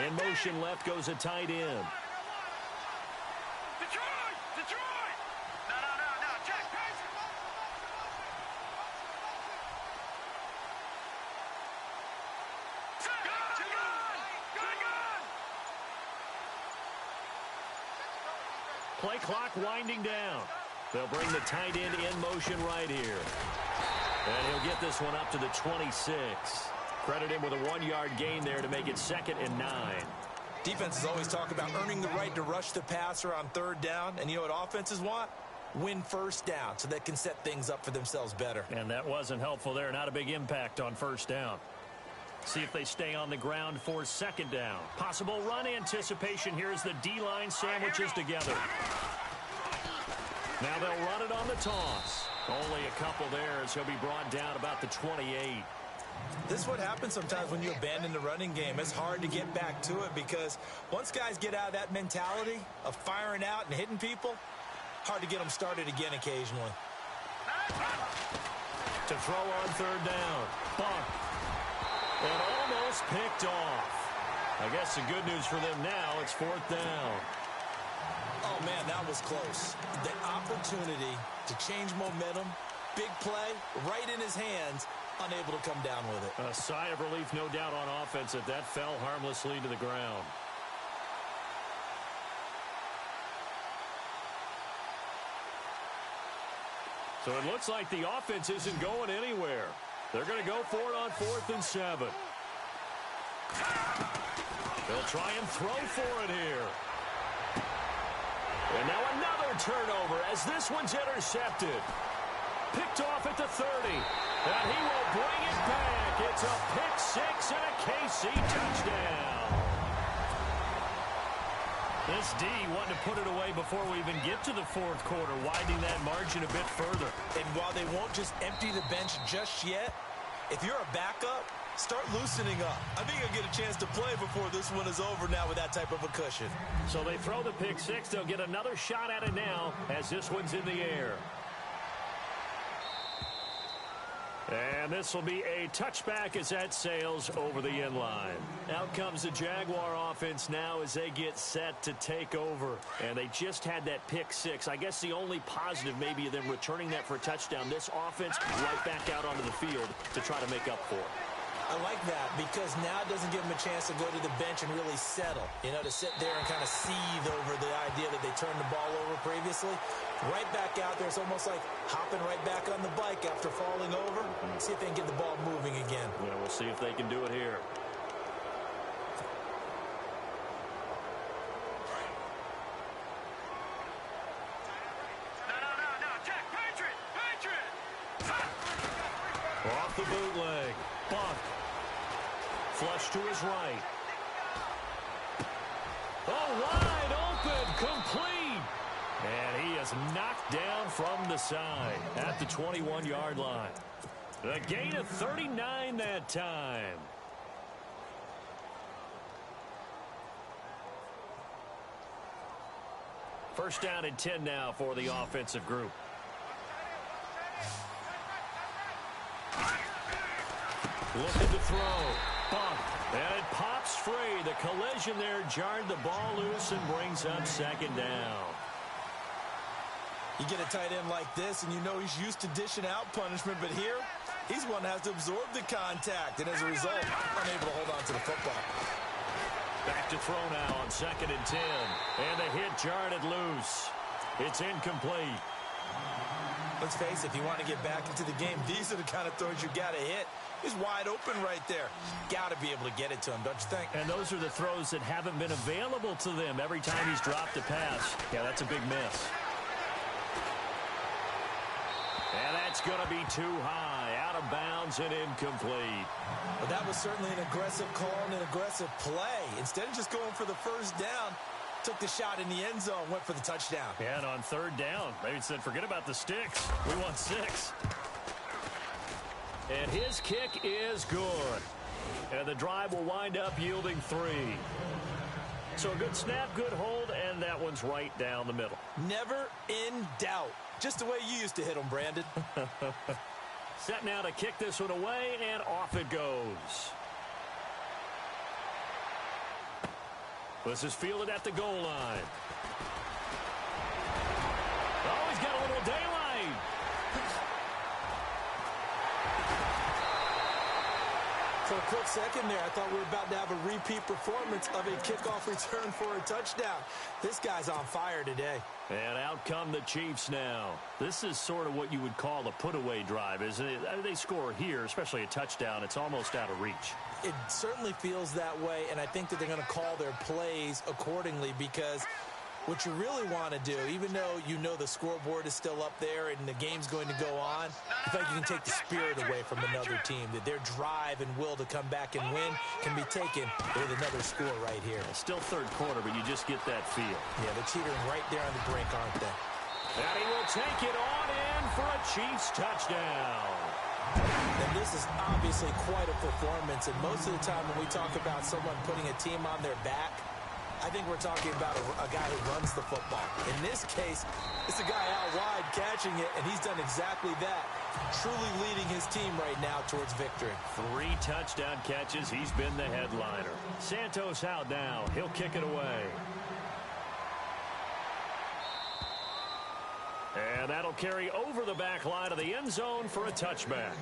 In motion left goes a tight end. Play clock winding down. They'll bring the tight end in motion right here. And he'll get this one up to the 26. Credit him with a 1-yard gain there to make it 2nd and 9. Defenses always talk about earning the right to rush the passer on 3rd down. And you know what offenses want? Win 1st down so they can set things up for themselves better. And that wasn't helpful there. Not a big impact on 1st down. See if they stay on the ground for 2nd down. Possible run anticipation here as the D-line sandwiches together. Now they'll run it on the toss. Only a couple there as he'll be brought down about the 28. This is what happens sometimes when you abandon the running game. It's hard to get back to it because once guys get out of that mentality of firing out and hitting people, hard to get them started again occasionally. To throw on 3rd down. Bump. And almost picked off. I guess the good news for them now, it's 4th down. Oh, man, that was close. The opportunity to change momentum, big play, right in his hands, unable to come down with it. A sigh of relief, no doubt, on offense that fell harmlessly to the ground. So it looks like the offense isn't going anywhere. They're going to go for it on 4th and 7. They'll try and throw for it here. And now another turnover as this one's intercepted. Picked off at the 30. And he will bring it back. It's a pick 6 and a KC touchdown. This D wanted to put it away before we even get to the 4th quarter, widening that margin a bit further. And while they won't just empty the bench just yet, if you're a backup, start loosening up. I think you'll get a chance to play before this one is over now with that type of a cushion. So they throw the pick 6. They'll get another shot at it now as this one's in the air. And this will be a touchback as that sails over the end line. Out comes the Jaguar offense now as they get set to take over. And they just had that pick six. I guess the only positive maybe of them returning that for a touchdown. This offense right back out onto the field to try to make up for it. I like that because now it doesn't give them a chance to go to the bench and really settle. You know, to sit there and kind of seethe over the idea that they turned the ball over previously. Right back out there. It's almost like hopping right back on the bike after falling over. See if they can get the ball moving again. Yeah, we'll see if they can do it here. No. Check. Patriot. Off the bootleg. Buck. Flush to his right. Oh, wide open. Complete. And he is knocked down from the side at the 21-yard line. A gain of 39 that time. First down and 10 now for the offensive group. Looking to throw. Bump. And it pops free. The collision there jarred the ball loose and brings up second down. You get a tight end like this, and you know he's used to dishing out punishment, but here, he's one that has to absorb the contact, and as a result, unable to hold on to the football. Back to throw now on 2nd and 10. And the hit jarred it loose. It's incomplete. Let's face it, if you want to get back into the game, these are the kind of throws you got to hit. He's wide open right there. Got to be able to get it to him, don't you think? And those are the throws that haven't been available to them every time he's dropped a pass. Yeah, that's a big miss. And that's going to be too high, out of bounds and incomplete. Well, that was certainly an aggressive call and an aggressive play. Instead of just going for the first down, took the shot in the end zone, went for the touchdown. Yeah, and on 3rd down, maybe said, forget about the sticks. We want 6. And his kick is good. And the drive will wind up yielding 3. So a good snap, good hold, and that one's right down the middle. Never in doubt. Just the way you used to hit them, Brandon. Set now to kick this one away, and off it goes. This is fielded at the goal line. Oh, he's got a little daylight. For a quick second there, I thought we were about to have a repeat performance of a kickoff return for a touchdown. This guy's on fire today. And out come the Chiefs now. This is sort of what you would call a put-away drive, isn't it? They score here, especially a touchdown. It's almost out of reach. It certainly feels that way, and I think that they're going to call their plays accordingly because what you really want to do, even though you know the scoreboard is still up there and the game's going to go on, I think you can take the spirit away from another team, that their drive and will to come back and win can be taken with another score right here. Still 3rd quarter, but you just get that feel. Yeah, they're teetering right there on the brink, aren't they? And he will take it on in for a Chiefs touchdown. And this is obviously quite a performance, and most of the time when we talk about someone putting a team on their back, I think we're talking about a guy who runs the football. In this case, it's a guy out wide catching it, and he's done exactly that, truly leading his team right now towards victory. 3 touchdown catches. He's been the headliner. Santos out now. He'll kick it away. And that'll carry over the back line of the end zone for a touchback.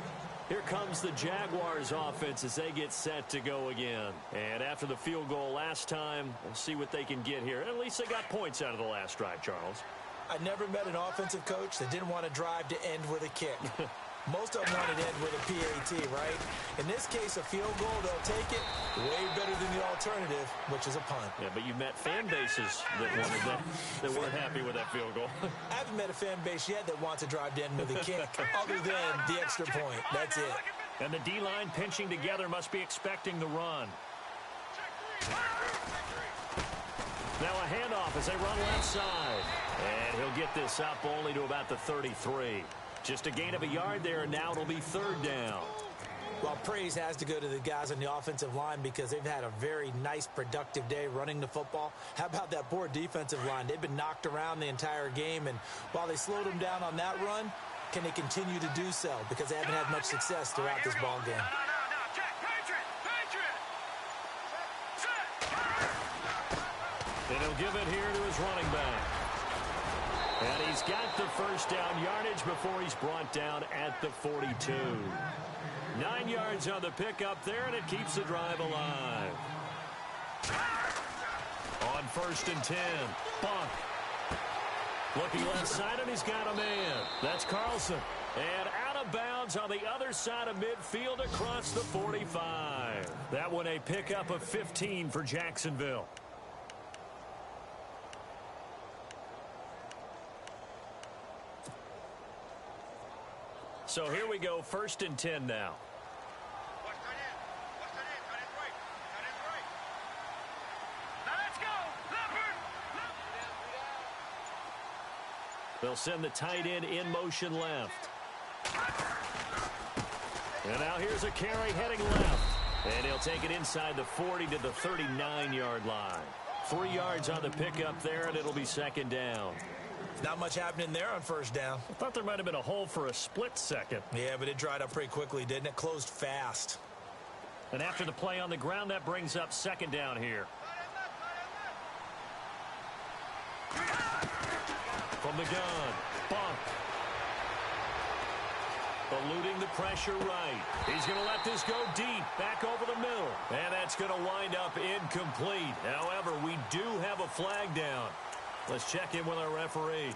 Here comes the Jaguars offense as they get set to go again. And after the field goal last time, we'll see what they can get here. At least they got points out of the last drive, Charles. I never met an offensive coach that didn't want to drive to end with a kick. Most of them want to end with a PAT, right? In this case, a field goal, they'll take it way better than the alternative, which is a punt. Yeah, but you've met fan bases that wanted that weren't happy with that field goal. I haven't met a fan base yet that wants to drive to end with a kick, other than the extra point. That's it. And the D-line pinching together must be expecting the run. Now a handoff as they run left side. And he'll get this up only to about the 33. Just a gain of a yard there, and now it'll be 3rd down. Well, praise has to go to the guys on the offensive line because they've had a very nice, productive day running the football. How about that poor defensive line? They've been knocked around the entire game, and while they slowed them down on that run, can they continue to do so? Because they haven't had much success throughout this ball game. No. Check. Patriot. And he'll give it here to his running back. And he's got the first down yardage before he's brought down at the 42. 9 yards on the pickup there, and it keeps the drive alive. On 1st and 10, Bunk. Looking left side, and he's got a man. That's Carlson. And out of bounds on the other side of midfield across the 45. That one a pickup of 15 for Jacksonville. So here we go, 1st and 10 now. They'll send the tight end in motion left. And now here's a carry heading left. And he'll take it inside the 40 to the 39-yard line. 3 yards on the pickup there, and it'll be 2nd down. Not much happening there on 1st down. I thought there might have been a hole for a split second. Yeah, but it dried up pretty quickly, didn't it? Closed fast. And after the play on the ground, that brings up 2nd down here. From the gun, Bunk. Eluding the pressure right. He's going to let this go deep, back over the middle. And that's going to wind up incomplete. However, we do have a flag down. Let's check in with our referee.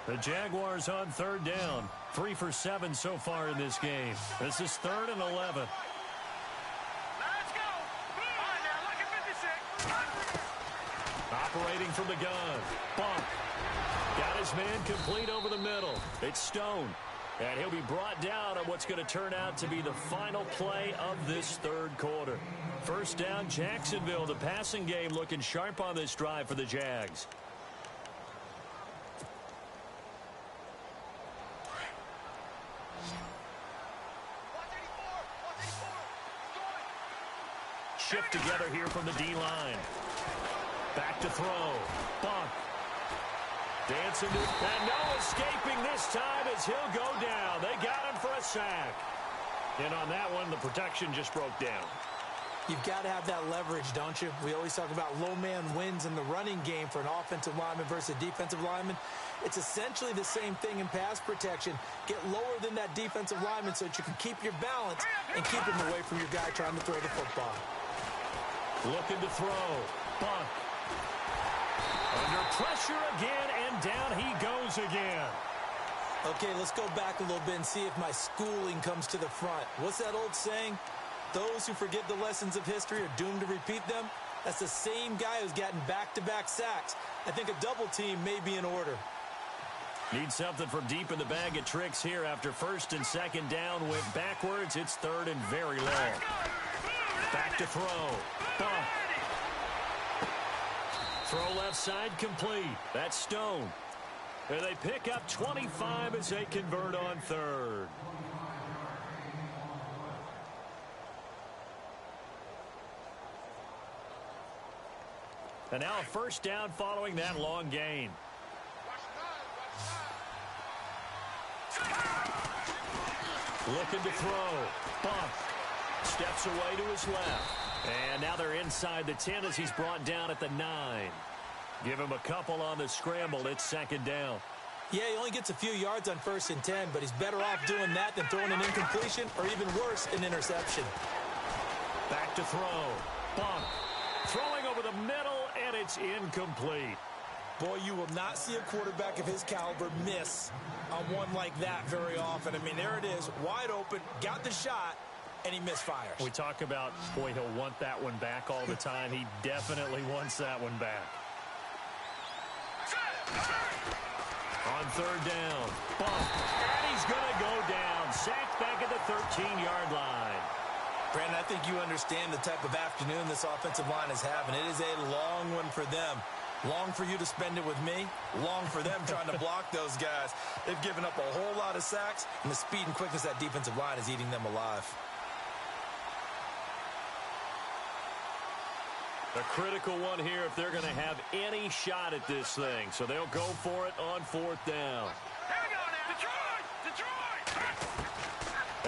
The Jaguars on 3rd down. 3 for 7 so far in this game. This is 3rd and 11. Operating from the gun. Bunk. Got his man complete over the middle. It's Stone. And he'll be brought down on what's going to turn out to be the final play of this 3rd quarter. 1st down, Jacksonville. The passing game looking sharp on this drive for the Jags. Shift together here from the D-line. Back to throw. Bunk. Dancing to, and no escaping this time as he'll go down. They got him for a sack. And on that one, the protection just broke down. You've got to have that leverage, don't you? We always talk about low man wins in the running game for an offensive lineman versus a defensive lineman. It's essentially the same thing in pass protection. Get lower than that defensive lineman so that you can keep your balance and keep him away from your guy trying to throw the football. Looking to throw. Bunk. Under pressure again, and down he goes again. Okay, let's go back a little bit and see if my schooling comes to the front. What's that old saying? Those who forget the lessons of history are doomed to repeat them. That's the same guy who's gotten back-to-back sacks. I think a double team may be in order. Need something from deep in the bag of tricks here after 1st and 2nd down. Went backwards. It's 3rd and very long. Back to throw. Bunk. Throw left side complete. That's Stone. And they pick up 25 as they convert on 3rd. And now a 1st down following that long gain. Looking to throw. Bunk. Steps away to his left. And now they're inside the 10 as he's brought down at the 9. Give him a couple on the scramble. It's 2nd down. Yeah, he only gets a few yards on 1st and 10, but he's better off doing that than throwing an incompletion or even worse, an interception. Back to throw. Bunk. Throwing over the middle, and it's incomplete. Boy, you will not see a quarterback of his caliber miss on one like that very often. I mean, there it is, wide open, got the shot, and he misfires. We talk about, boy, he'll want that one back all the time. He definitely wants that one back. On 3rd down, Bunk, and he's going to go down. Sacked back at the 13-yard line. Brandon, I think you understand the type of afternoon this offensive line is having. It is a long one for them. Long for you to spend it with me. Long for them trying to block those guys. They've given up a whole lot of sacks, and the speed and quickness of that defensive line is eating them alive. A critical one here if they're going to have any shot at this thing. So they'll go for it on 4th down. Here we go now. Detroit! Detroit!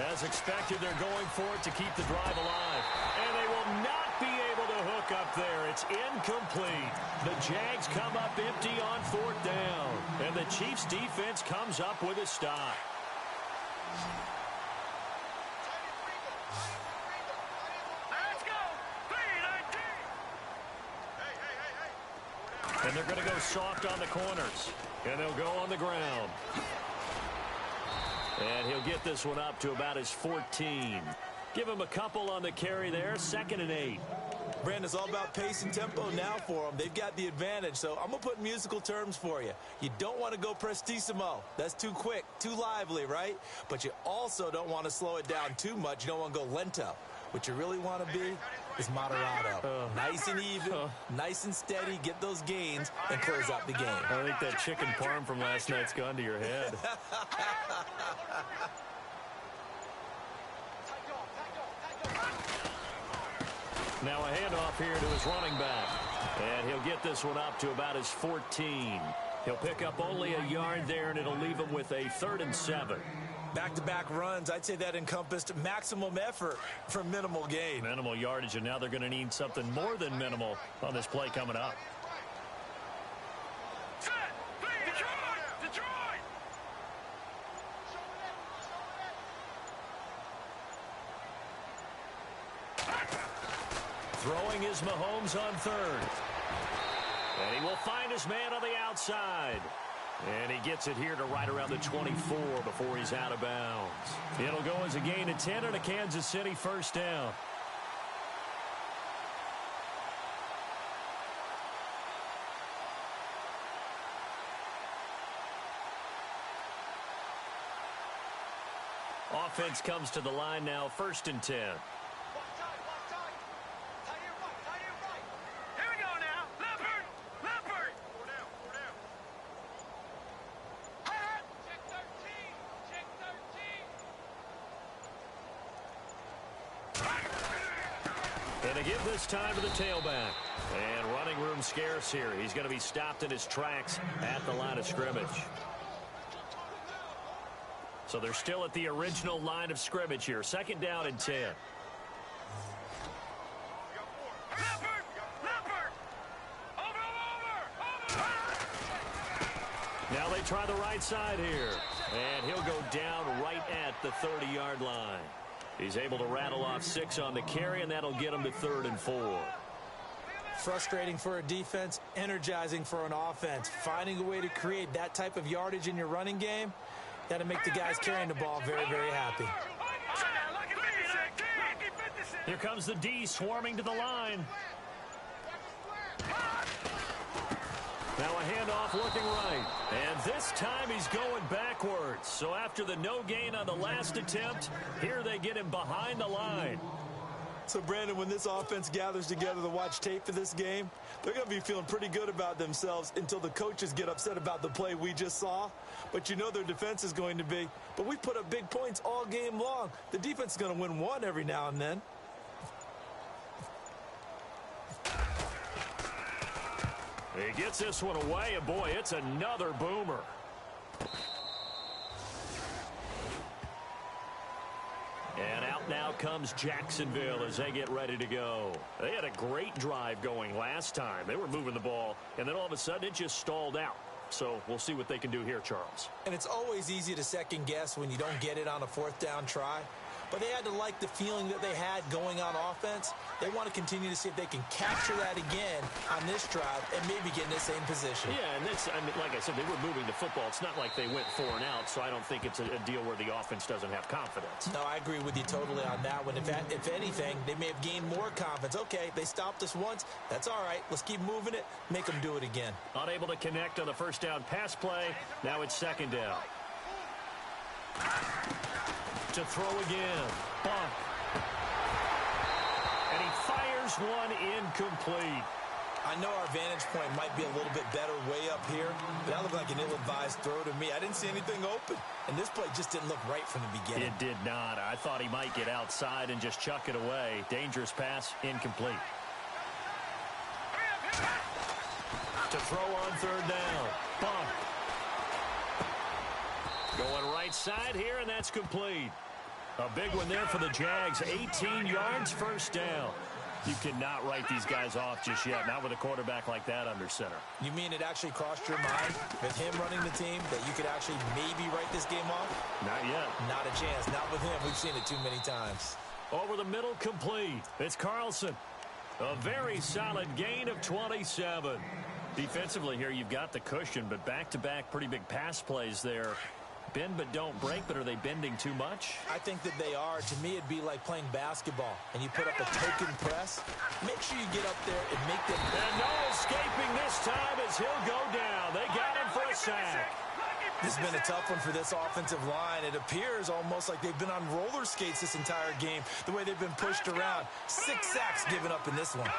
As expected, they're going for it to keep the drive alive. And they will not be able to hook up there. It's incomplete. The Jags come up empty on 4th down. And the Chiefs defense comes up with a stop. Let's go! 3-19! And they're going to go soft on the corners. And they'll go on the ground. And he'll get this one up to about his 14. Give him a couple on the carry there. 2nd and 8. Brandon, it's all about pace and tempo now for them. They've got the advantage, so I'm going to put musical terms for you. You don't want to go prestissimo. That's too quick, too lively, right? But you also don't want to slow it down too much. You don't want to go lento. What you really want to be is moderato. Nice and even, nice and steady, get those gains, and close out the game. I think that chicken parm from last night's gone to your head. Now a handoff here to his running back. And he'll get this one up to about his 14. He'll pick up only a yard there, and it'll leave him with a 3rd and 7. Back-to-back runs, I'd say that encompassed maximum effort for minimal gain. Minimal yardage, and now they're going to need something more than minimal on this play coming up. Set! Detroit! Detroit! Throwing is Mahomes on 3rd. And he will find his man on the outside. And he gets it here to right around the 24 before he's out of bounds. It'll go as a gain of 10 and a Kansas City 1st down. Offense comes to the line now, 1st and 10. Here we go now. Leopard! Leopard! Check 13! Check 13! And they give this time to the tailback. And running room scarce here. He's going to be stopped in his tracks at the line of scrimmage. So they're still at the original line of scrimmage here. 2nd down and 10. Leopard! Leopard! Over! Now they try the right side here. And he'll go down right at the 30-yard line. He's able to rattle off 6 on the carry, and that'll get him to 3rd and 4. Frustrating for a defense, energizing for an offense. Finding a way to create that type of yardage in your running game, that'll make the guys carrying the ball very, very happy. Here comes the D swarming to the line. Now a handoff looking right. And this time he's going backwards. So after the no gain on the last attempt, here they get him behind the line. So, Brandon, when this offense gathers together to watch tape for this game, they're going to be feeling pretty good about themselves until the coaches get upset about the play we just saw. But you know their defense is going to be. But we put up big points all game long. The defense is going to win one every now and then. He gets this one away, and boy, it's another boomer. And out now comes Jacksonville as they get ready to go. They had a great drive going last time. They were moving the ball, and then all of a sudden it just stalled out. So we'll see what they can do here, Charles. And it's always easy to second guess when you don't get it on a 4th down try. But they had to like the feeling that they had going on offense. They want to continue to see if they can capture that again on this drive and maybe get in the same position. Yeah, and it's, I mean, like I said, they were moving the football. It's not like they went 4 and out, so I don't think it's a deal where the offense doesn't have confidence. No, I agree with you totally on that one. If anything, they may have gained more confidence. Okay, they stopped us once. That's all right. Let's keep moving it. Make them do it again. Unable to connect on the 1st down pass play. Now it's 2nd down. To throw again. Bump. And he fires one incomplete. I know our vantage point might be a little bit better way up here, but that looked like an ill-advised throw to me. I didn't see anything open, and this play just didn't look right from the beginning. It did not. I thought he might get outside and just chuck it away. Dangerous pass, incomplete. To throw on third down. Bump. Going right side here, and that's complete. A big one there for the Jags. 18 yards, first down. You cannot write these guys off just yet, not with a quarterback like that under center. You mean it actually crossed your mind with him running the team that you could actually maybe write this game off? Not yet. Not a chance. Not with him. We've seen it too many times. Over the middle, complete. It's Carlson. A very solid gain of 27. Defensively here, you've got the cushion, but back-to-back pretty big pass plays there. Bend but don't break, but are they bending too much? I think that they are. To me, it'd be like playing basketball, and you put up a token press. Make sure you get up there and make them. And no escaping this time as he'll go down. They got him for a sack. This has been a tough one for this offensive line. It appears almost like they've been on roller skates this entire game, the way they've been pushed around. 6 sacks given up in this one.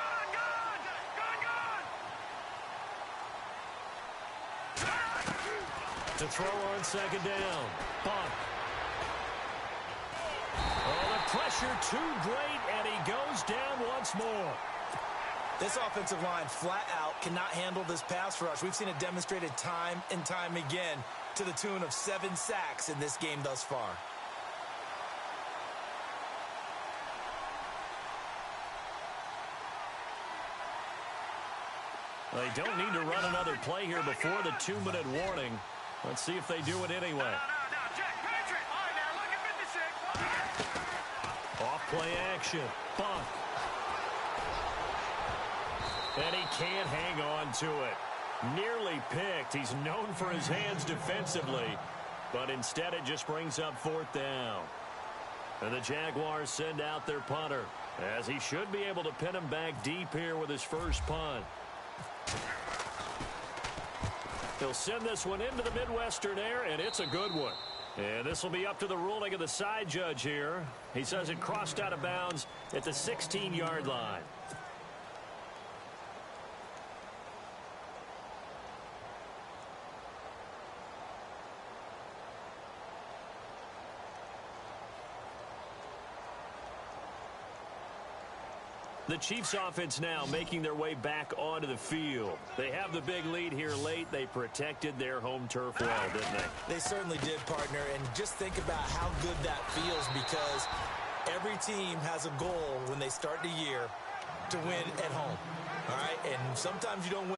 To throw on second down. Bump. Oh, the pressure too great, and he goes down once more. This offensive line flat out cannot handle this pass rush. We've seen it demonstrated time and time again to the tune of 7 sacks in this game thus far. They don't need to run another play here before the 2-minute warning. Let's see if they do it anyway. No, Jack Patrick. All right, now look at 56. Off play action. Bump. And he can't hang on to it. Nearly picked. He's known for his hands defensively, but instead it just brings up 4th down. And the Jaguars send out their punter, as he should be able to pin him back deep here with his first punt. He'll send this one into the Midwestern air, and it's a good one. And this will be up to the ruling of the side judge here. He says it crossed out of bounds at the 16-yard line. The Chiefs offense now making their way back onto the field. They have the big lead here late. They protected their home turf well, didn't they? They certainly did, partner. And just think about how good that feels, because every team has a goal when they start the year to win at home. All right? And sometimes you don't win.